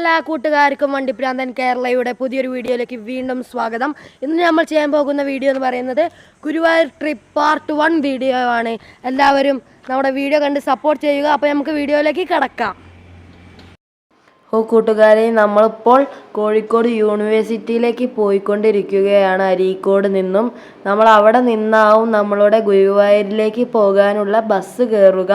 എല്ലാ കൂട്ടുകാർക്കും വണ്ടിപ്രാന്തൻ കേരളയുടെ പുതിയൊരു വീഡിയോയിലേക്ക് വീണ്ടും സ്വാഗതം. ഇന്ന് നമ്മൾ ചെയ്യാൻ പോകുന്ന വീഡിയോ എന്ന് പറയുന്നത് ഗുരുവായൂർ ട്രിപ്പ് പാർട്ട് 1 വീഡിയോ ആണ്. എല്ലാവരും നമ്മുടെ വീഡിയോ കണ്ട് സപ്പോർട്ട് ചെയ്യുക. അപ്പോൾ നമുക്ക് വീഡിയോയിലേക്ക് കടക്കാം. കൂട്ടുകാരെ, നമ്മളിപ്പോൾ കോഴിക്കോട് യൂണിവേഴ്സിറ്റിയിലേക്ക് പോയിക്കൊണ്ടിരിക്കുകയാണ്. അരീക്കോട് നിന്നും നമ്മൾ അവിടെ നിന്നാവും നമ്മളുടെ ഗുരുവായൂരിലേക്ക് പോകാനുള്ള ബസ് കയറുക.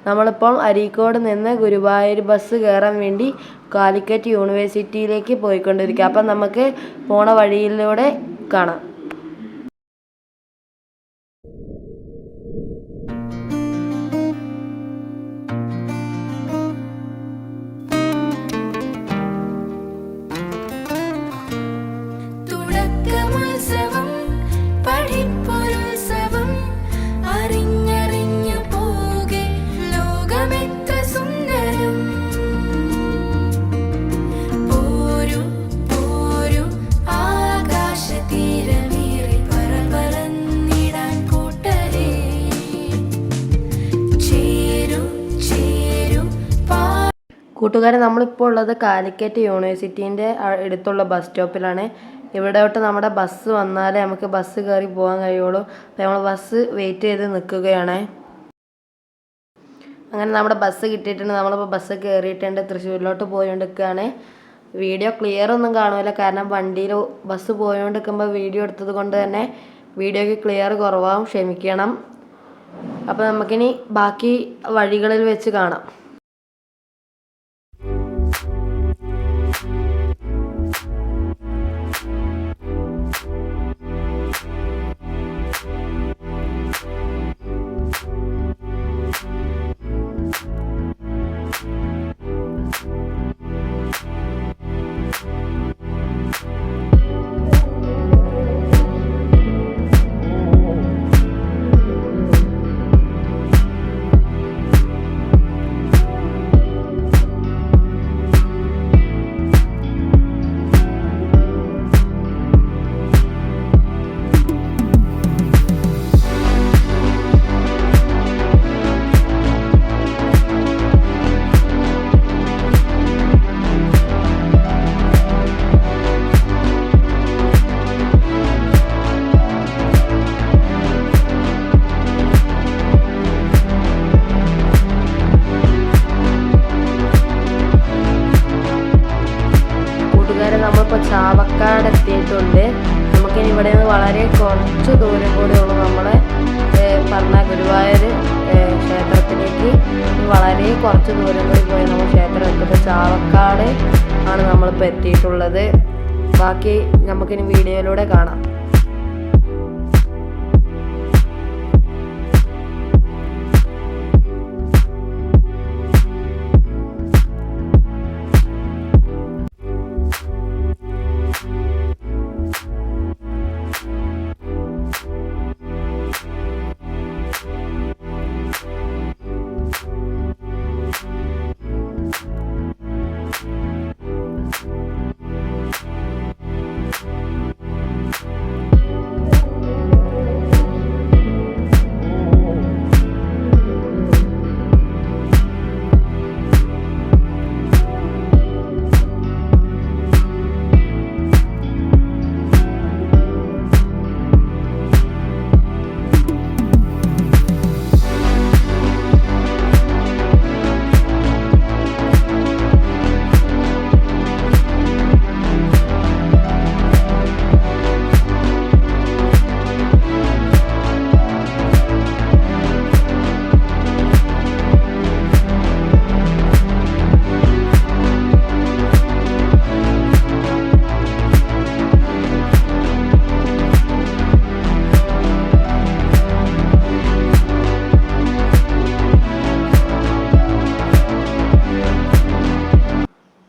നമ്മളിപ്പോൾ അരീക്കോട് നിന്ന് ഗുരുവായൂർ ബസ് കയറാൻ വേണ്ടി കാലിക്കറ്റ് യൂണിവേഴ്സിറ്റിയിലേക്ക് പോയിക്കൊണ്ടിരിക്കുക. അപ്പം നമുക്ക് പോണ വഴിയിലൂടെ കാണാം. കൂട്ടുകാരെ, നമ്മളിപ്പോൾ ഉള്ളത് കാലിക്കറ്റ് യൂണിവേഴ്സിറ്റീൻ്റെ അടുത്തുള്ള ബസ് സ്റ്റോപ്പിലാണ്. ഇവിടോട്ട് നമ്മുടെ ബസ് വന്നാലേ നമുക്ക് ബസ് കയറി പോകാൻ കഴിയുള്ളൂ. അപ്പോൾ നമ്മൾ ബസ് വെയിറ്റ് ചെയ്ത് നിൽക്കുകയാണ്. അങ്ങനെ നമ്മുടെ ബസ് കിട്ടിയിട്ടുണ്ട്. നമ്മളിപ്പോൾ ബസ് കയറിയിട്ടുണ്ട്. തൃശ്ശൂരിലോട്ട് പോയിക്കൊണ്ടിരിക്കുകയാണ്. വീഡിയോ ക്ലിയർ ഒന്നും കാണുമല്ലോ, കാരണം വണ്ടിയിൽ ബസ് പോയിക്കൊണ്ടിരിക്കുമ്പോൾ വീഡിയോ എടുത്തത് കൊണ്ട് തന്നെ വീഡിയോയ്ക്ക് ക്ലിയർ കുറവാകും, ക്ഷമിക്കണം. അപ്പോൾ നമുക്കിനി ബാക്കി വഴികളിൽ വെച്ച് കാണാം. നമ്മളിപ്പോൾ ചാവക്കാട് എത്തിയിട്ടുണ്ട്. നമുക്കിനി ഇവിടെ നിന്ന് വളരെ കുറച്ച് ദൂരം കൂടെ ഉള്ളൂ നമ്മളെ പറഞ്ഞ ഗുരുവായൂർ ക്ഷേത്രത്തിലേക്ക്. വളരെ കുറച്ച് ദൂരം കൂടി പോയി നമ്മൾ ക്ഷേത്രം എത്തുമ്പോൾ ചാവക്കാട് ആണ് നമ്മളിപ്പോൾ എത്തിയിട്ടുള്ളത്. ബാക്കി നമുക്കിനി വീഡിയോയിലൂടെ കാണാം.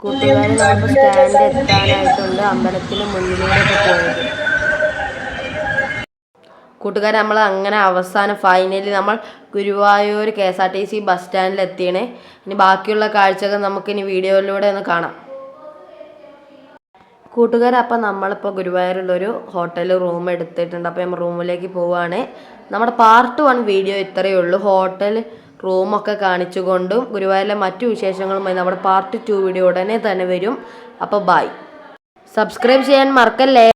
കൂട്ടുകാരെ, നമ്മൾ സ്റ്റാൻഡ് എത്താനായിട്ടുണ്ട്. അമ്പലത്തിന് മുന്നിലൂടെ പോയത്. കൂട്ടുകാരെ, നമ്മൾ അങ്ങനെ അവസാനം ഫൈനലി നമ്മൾ ഗുരുവായൂർ KSRTC ബസ് സ്റ്റാൻഡിൽ എത്തിയണേ. ഇനി ബാക്കിയുള്ള കാഴ്ചകൾ നമുക്കിനി വീഡിയോയിലൂടെ ഒന്ന് കാണാം. കൂട്ടുകാരെ, അപ്പം നമ്മളിപ്പോൾ ഗുരുവായൂരുള്ളൊരു ഹോട്ടൽ റൂം എടുത്തിട്ടുണ്ട്. അപ്പോൾ നമ്മൾ റൂമിലേക്ക് പോവുകയാണ്. നമ്മുടെ പാർട്ട് 1 വീഡിയോ ഇത്രയേ ഉള്ളൂ. റൂമൊക്കെ കാണിച്ചുകൊണ്ടും ഗുരുവായൂരിലെ മറ്റു വിശേഷങ്ങളുമായി നമ്മുടെ പാർട്ട് 2 വീഡിയോ ഉടനെ തന്നെ വരും. അപ്പോൾ ബൈ. സബ്സ്ക്രൈബ് ചെയ്യാൻ മറക്കല്ലേ.